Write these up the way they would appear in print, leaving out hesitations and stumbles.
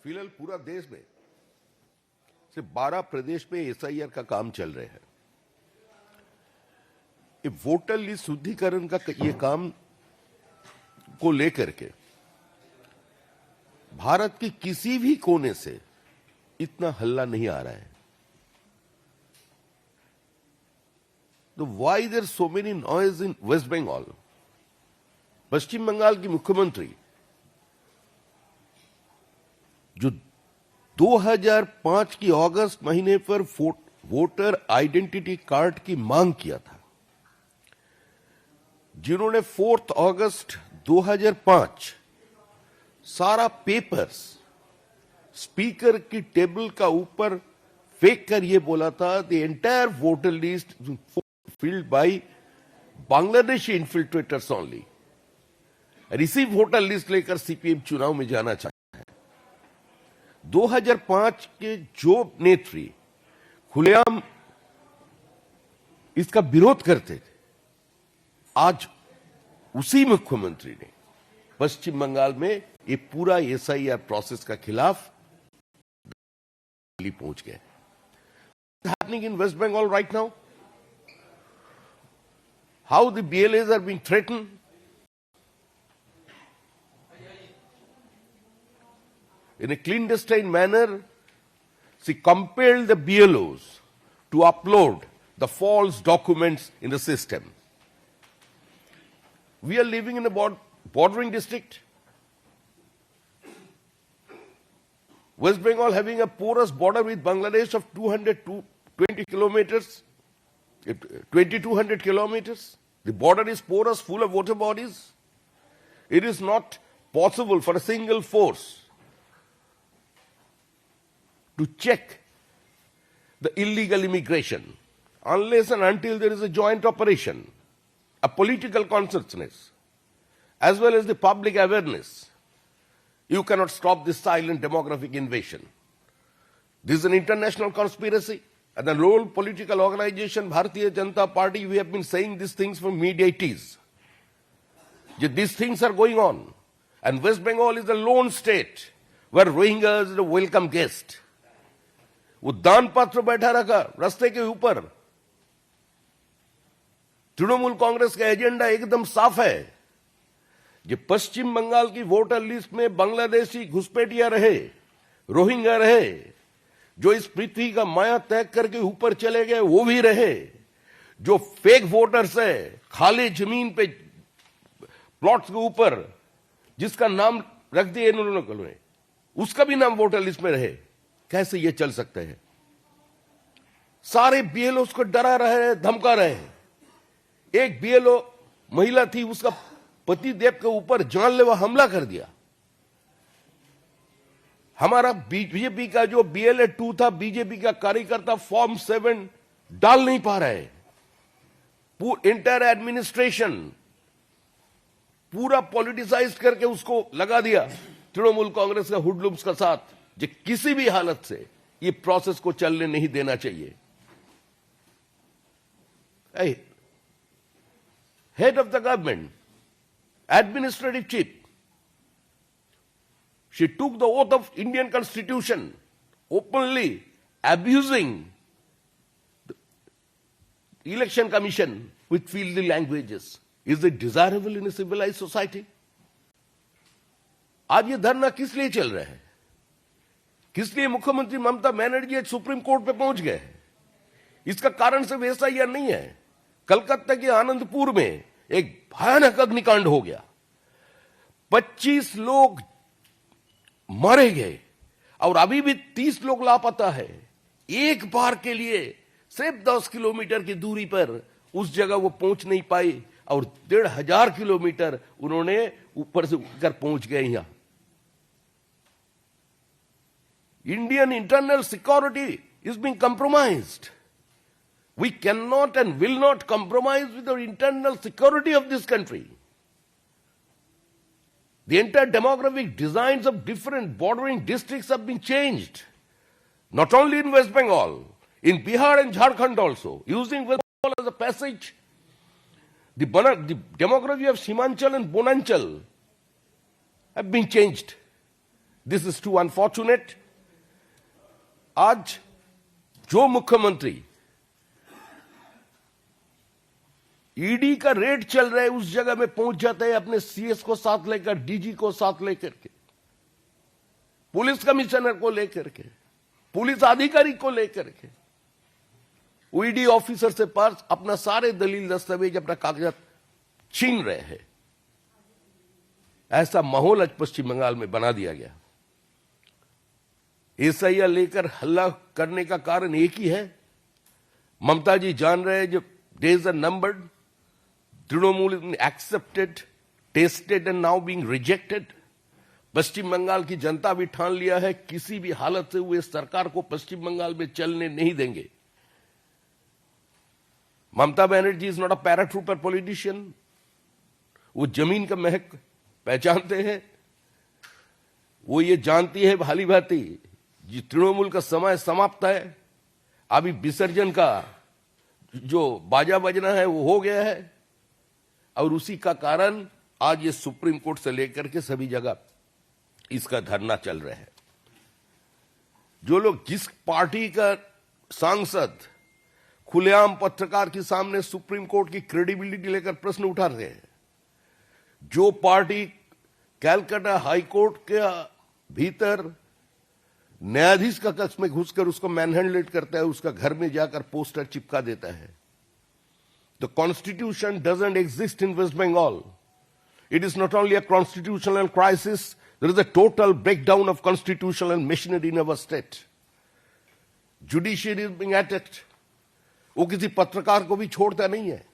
फिलहाल पूरा देश में सिर्फ 12 प्रदेश में एसआईआर का काम चल रहे हैं। ये वोटर लिस्ट शुद्धिकरण का ये काम को लेकर के भारत के किसी भी कोने से इतना हल्ला नहीं आ रहा है। तो why there so many noise in waste Bengal? पश्चिम बंगाल की मुख्यमंत्री जो 2005 की अगस्त महीने पर वोटर आइडेंटिटी कार्ड की मांग किया था, जिन्होंने 4 अगस्त 2005 सारा पेपर्स स्पीकर की टेबल का ऊपर फेंक कर यह बोला था the entire voter list filled by Bangladeshi infiltrators only. और इसी वोटर लिस्ट लेकर सीपीएम चुनाव में जाना चाहता है। 2005 के जो नेत्री खुलेआम इसका विरोध करते थे, आज उसी मुख्यमंत्री ने पश्चिम बंगाल में ये पूरा एसआईआर प्रोसेस का खिलाफ पहुंच गए। Happening in waste Bengal right now, how the BLAs are being threatened, in a clandestine manner. She compelled the BLOs to upload the false documents in the system. We are living in a bordering district. West Bengal having a porous border with Bangladesh of 220 kilometers, 2200 kilometers. The border is porous, full of water bodies. It is not possible for a single force to check the illegal immigration unless and until there is a joint operation, a political consciousness, as well as the public awareness. You cannot stop this silent demographic invasion. This is an international conspiracy, and the whole political organization, Bharatiya Janata Party, we have been saying these things from mid-80s. These things are going on. And West Bengal is the lone state where Rohingyas is a welcome guest. वो दान पात्र बैठा रखा रास्ते के ऊपर। तृणमूल कांग्रेस का agenda एकदम साफ है, जो पश्चिम बंगाल की वोटर लिस्ट में बांग्लादेशी घुसपैठिया रहे, रोहिंग्या रहे, जो इस पृथ्वी का माया त्याग करके ऊपर चले गए वो भी रहे, जो फेक वोटर्स है खाली जमीन पे प्लॉट्स के ऊपर जिसका नाम रख दिए इन्होंने, उसका भी नाम वोटर लिस्ट में रहे। कैसे ये चल सकते हैं? सारे बीएलओ उसको डरा रहे हैं, धमका रहे हैं। एक बीएलओ महिला थी, उसका पति देव के ऊपर जानलेवा हमला कर दिया। हमारा बीजेपी का जो BLA 2 था, बीजेपी का कार्यकर्ता फॉर्म 7 डाल नहीं पा रहे। एंटायर एडमिनिस्ट्रेशन पूरा पॉलिटिसाइज करके उसको लगा दिया तृणमूल कांग्रेस का हुडलुम्स का साथ, जो किसी भी हालत से ये प्रोसेस को चलने नहीं देना चाहिए। Head of the government, administrative chief, she took the oath of Indian Constitution, openly abusing the election commission with filthy languages. Is it desirable in a civilized society? आज ये धरना किस लिए चल रहा है? किस लिए मुख्यमंत्री ममता बनर्जी सुप्रीम कोर्ट पे पहुंच गए? इसका कारण सिर्फ एसआईआर नहीं है। कलकत्ता के आनंदपुर में एक भयानक अग्निकांड हो गया, 25 लोग मारे गए और अभी भी 30 लोग लापता है। एक बार के लिए सिर्फ 10 किलोमीटर की दूरी पर उस जगह वो पहुंच नहीं पाई और 1500 किलोमीटर उन्होंने ऊपर से उठकर पहुंच गए यहां। Indian internal security is being compromised. We cannot and will not compromise with the internal security of this country. The entire demographic designs of different bordering districts have been changed. Not only in West Bengal, in Bihar and Jharkhand also, using West Bengal as a passage. The demography of Simanchal and Bonanchal have been changed. This is too unfortunate. आज जो मुख्यमंत्री ED का red चल रहा है उस जगह में पहुंच जाते हैं अपने सीएस को साथ लेकर, डीजी को साथ लेकर के, पुलिस कमिश्नर को लेकर के, पुलिस अधिकारी को लेकर के, ईडी ऑफिसर से पास अपना सारे दलील दस्तावेज, अपना कागजात छीन रहे हैं। ऐसा माहौल आज पश्चिम बंगाल में बना दिया गया। एसआईआर लेकर हल्ला करने का कारण एक ही है, ममता जी जान रहे हैं जो days are numbered, Trinamool accepted, tested and now being rejected. पश्चिम बंगाल की जनता भी ठान लिया है किसी भी हालत से हुए सरकार को पश्चिम बंगाल में चलने नहीं देंगे। Mamata Banerjee is not a paratrooper politician, वो जमीन का महक पहचानते हैं। वो ये जानती है भाली भांति जी तृणमूल का समय समाप्त है, अभी विसर्जन का जो बाजा बजना है वो हो गया है, और उसी का कारण आज ये सुप्रीम कोर्ट से लेकर के सभी जगह इसका धरना चल रहा है। जो लोग जिस पार्टी का सांसद खुलेआम पत्रकार के सामने सुप्रीम कोर्ट की क्रेडिबिलिटी लेकर प्रश्न उठा रहे हैं, जो पार्टी कैलकाटा हाईकोर्ट के भीतर न्यायाधीश का कक्ष में घुसकर उसको मैनहैंडल करता है, उसका घर में जाकर पोस्टर चिपका देता है। The Constitution doesn't exist in West Bengal. It is not only a constitutional crisis, there is a total breakdown of constitutional machinery in our state. Judiciary is being attacked. वो किसी पत्रकार को भी छोड़ता नहीं है।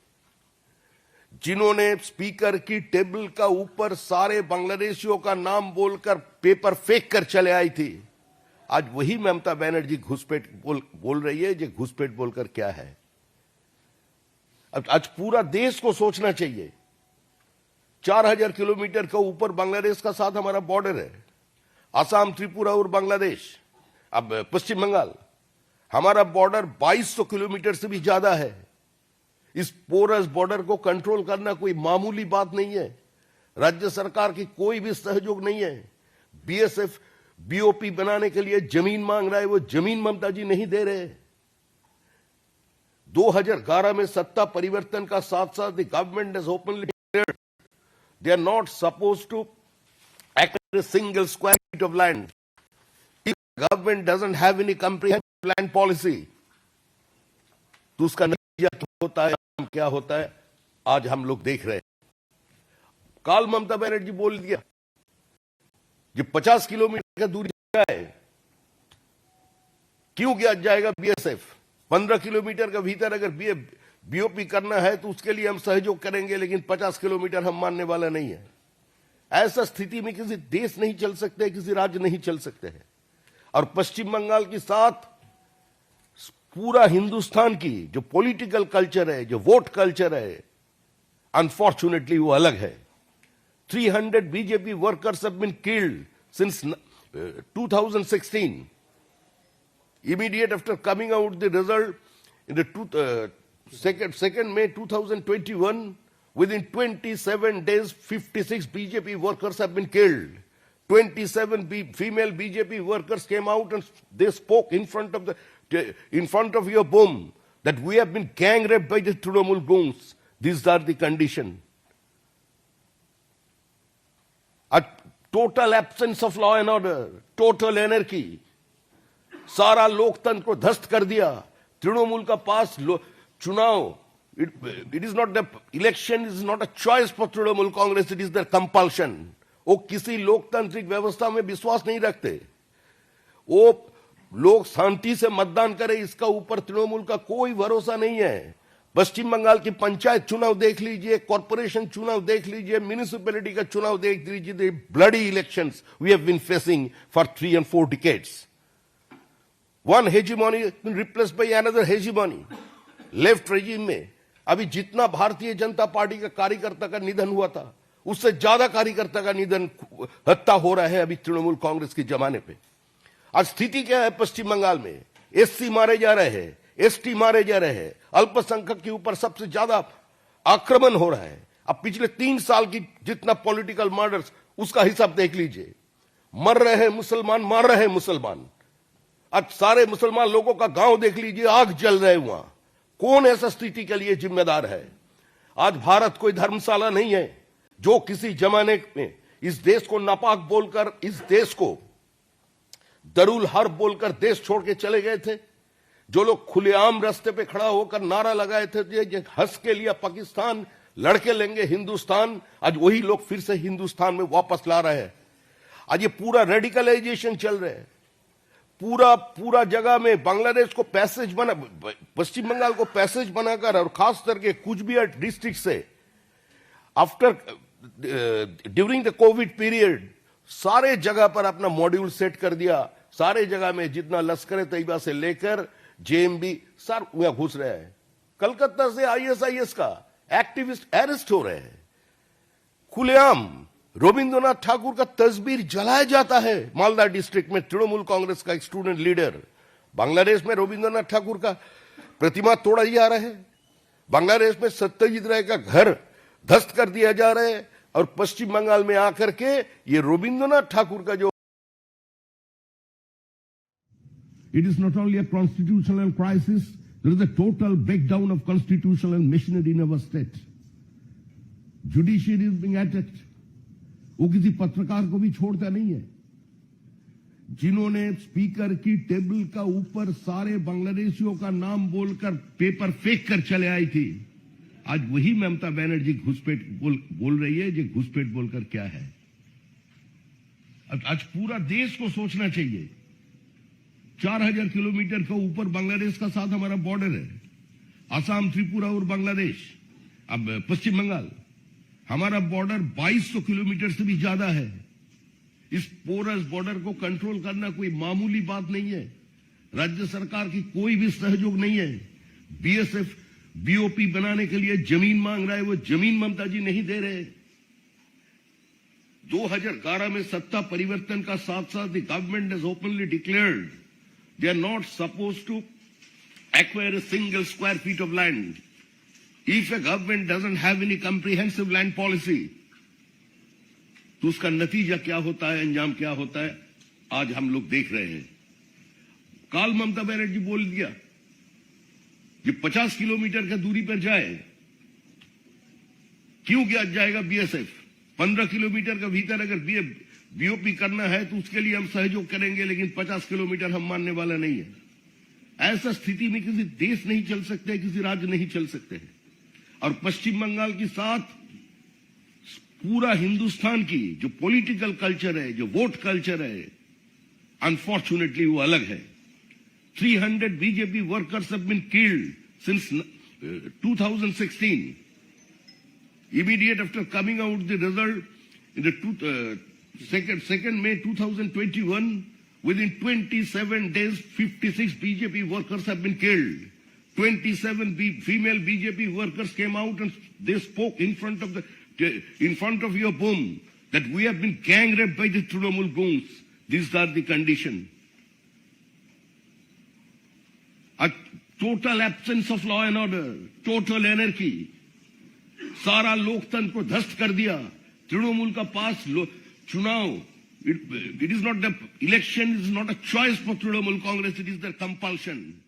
जिन्होंने स्पीकर की टेबल का ऊपर सारे बांग्लादेशियों का नाम बोलकर पेपर फेंक कर चले आई थी, आज वही ममता बनर्जी घुसपैठ बोल रही है। जो घुसपैठ बोलकर क्या है? अब आज पूरा देश को सोचना चाहिए। 4000 किलोमीटर का ऊपर बांग्लादेश का साथ हमारा बॉर्डर है, असम, त्रिपुरा और बांग्लादेश। अब पश्चिम बंगाल, हमारा बॉर्डर 2200 किलोमीटर से भी ज्यादा है। इस पोरस बॉर्डर को कंट्रोल करना कोई मामूली बात नहीं है। राज्य सरकार की कोई भी सहयोग नहीं है। बीएसएफ बीओपी बनाने के लिए जमीन मांग रहा है, वो जमीन ममता जी नहीं दे रहे। 2011 में सत्ता परिवर्तन का साथ साथ the government has openly declared they are not supposed to acquire a single square feet of land. If government doesn't have any comprehensive land policy, तो उसका नतीजा क्या होता है, क्या होता है, आज हम लोग देख रहे हैं। काल ममता बनर्जी बोल दिया जो 50 किलोमीटर का दूरी है, क्यों किया जाएगा बीएसएफ? 15 किलोमीटर का भीतर अगर बीओपी करना है तो उसके लिए हम सहयोग करेंगे, लेकिन 50 किलोमीटर हम मानने वाला नहीं है। ऐसा स्थिति में किसी देश नहीं चल सकते, किसी राज्य नहीं चल सकते हैं। और पश्चिम बंगाल के साथ पूरा हिंदुस्तान की जो पॉलिटिकल कल्चर है, जो वोट कल्चर है, अनफॉर्चुनेटली वो अलग है। 300 BJP workers have been killed since 2016. Immediate after coming out the result in the 2nd May 2021, within 27 days, 56 BJP workers have been killed. 27 female BJP workers came out and they spoke in front of your home that we have been gang raped by the Trinamool goons. These are the condition. A total absence of law and order, total anarchy. सारा लोकतंत्र को ध्वस्त कर दिया। तृणमूल का पास चुनाव, it is not the election, is not a choice for Trinamool Congress, it is the compulsion. वो किसी लोकतांत्रिक व्यवस्था में विश्वास नहीं रखते। वो लोग शांति से मतदान करें, इसका ऊपर तृणमूल का कोई भरोसा नहीं है। पश्चिम बंगाल की पंचायत चुनाव देख लीजिए, कॉर्पोरेशन चुनाव देख लीजिए, म्युनिसिपैलिटी का चुनाव देख लीजिए। The bloody elections we have been facing for 3 and 4 decades. One hegemony has been replaced by another hegemony. Left regime में अभी जितना भारतीय जनता पार्टी का कार्यकर्ता का निधन हुआ था, उससे ज्यादा कार्यकर्ता का निधन, हत्या हो रहा है अभी तृणमूल कांग्रेस के जमाने पे। आज स्थिति क्या है पश्चिम बंगाल में? एससी मारे जा रहे हैं, एसटी मारे जा रहे हैं, अल्पसंख्यक के ऊपर सबसे ज्यादा आक्रमण हो रहा है। अब पिछले 3 साल की जितना पॉलिटिकल मर्डर्स, उसका हिसाब देख लीजिए। मर रहे हैं मुसलमान, मार रहे हैं मुसलमान। आज सारे मुसलमान लोगों का गांव देख लीजिए, आग जल रहे हैं वहां। कौन ऐसा स्थिति के लिए जिम्मेदार है? आज भारत कोई धर्मशाला नहीं है। जो किसी जमाने में इस देश को नापाक बोलकर, इस देश को दरुल हर्ब बोलकर देश छोड़ के चले गए थे, जो लोग खुलेआम रास्ते पे खड़ा होकर नारा लगाए थे ये हंस के लिए पाकिस्तान लड़के लेंगे हिंदुस्तान, आज वही लोग फिर से हिंदुस्तान में वापस ला रहे हैं। आज ये पूरा रेडिकलाइजेशन चल रहा है। पूरा जगह में बांग्लादेश को पैसेज बना, पश्चिम बंगाल को पैसेज बनाकर, और खास करके कुचबिहार डिस्ट्रिक्ट से after during the Covid period सारे जगह पर अपना मॉड्यूल सेट कर दिया। सारे जगह में जितना लश्कर तैयबा से लेकर जेएमबी सर वहां घुस रहे हैं। कलकत्ता से आईएसआईएस का एक्टिविस्ट अरेस्ट हो रहे हैं। खुलेआम रविंद्रनाथ ठाकुर का तस्वीर जलाया जाता है। मालदा डिस्ट्रिक्ट में तृणमूल कांग्रेस का एक स्टूडेंट लीडर, बांग्लादेश में रविंद्रनाथ ठाकुर का प्रतिमा तोड़ा जा रहा है। बांग्लादेश में सत्यजीत राय का घर ध्वस्त कर दिया जा रहा है, और पश्चिम बंगाल में आकर के ये रविंद्रनाथ ठाकुर का जो It is not only a constitutional crisis, there is a total breakdown of constitutional machinery in our state. Judiciary is being attacked. वो किसी पत्रकार को भी छोड़ता नहीं है। जिन्होंने स्पीकर की टेबल का ऊपर सारे बांग्लादेशियों का नाम बोलकर पेपर फेंक कर चले आई थी, आज वही ममता बनर्जी घुसपैठ बोल रही है। ये घुसपैठ बोलकर क्या है? आज पूरा देश को सोचना चाहिए। 4000 किलोमीटर के ऊपर बांग्लादेश का साथ हमारा बॉर्डर है। असम, त्रिपुरा और बांग्लादेश, अब पश्चिम बंगाल, हमारा बॉर्डर 2200 किलोमीटर से भी ज्यादा है। इस पोरस बॉर्डर को कंट्रोल करना कोई मामूली बात नहीं है। राज्य सरकार की कोई भी सहयोग नहीं है। बीएसएफ बीओपी बनाने के लिए जमीन मांग रहा है, वो जमीन ममता जी नहीं दे रहे। 2011 में सत्ता परिवर्तन का साथ साथ the government has openly declared they are not supposed to acquire a single square feet of land. If a government doesn't have any comprehensive land policy, तो उसका नतीजा क्या होता है, अंजाम क्या होता है, आज हम लोग देख रहे हैं। काल ममता बनर्जी बोल दिया कि 50 किलोमीटर का दूरी पर जाए। क्यों किया जाएगा बीएसएफ? 15 किलोमीटर का भीतर अगर बीओपी करना है तो उसके लिए हम सहयोग करेंगे, लेकिन 50 किलोमीटर हम मानने वाला नहीं है। ऐसा स्थिति में किसी देश नहीं चल सकते, किसी राज्य नहीं चल सकते हैं। और पश्चिम बंगाल के साथ पूरा हिंदुस्तान की जो पॉलिटिकल कल्चर है, जो वोट कल्चर है, अनफॉर्चुनेटली वो अलग है। 300 BJP workers have been killed since 2016. Immediate after coming out the result in the 2nd May 2021, within 27 days, 56 BJP workers have been killed. 27 female BJP workers came out and they spoke in front of your home that we have been gang raped by the Trinamool goons. These are the conditions. A total absence of law and order, total anarchy. सारा लोकतंत्र को ध्वस्त कर दिया। तृणमूल का पास चुनाव, it is not the election is not a choice for Trinamool Congress, it is their compulsion.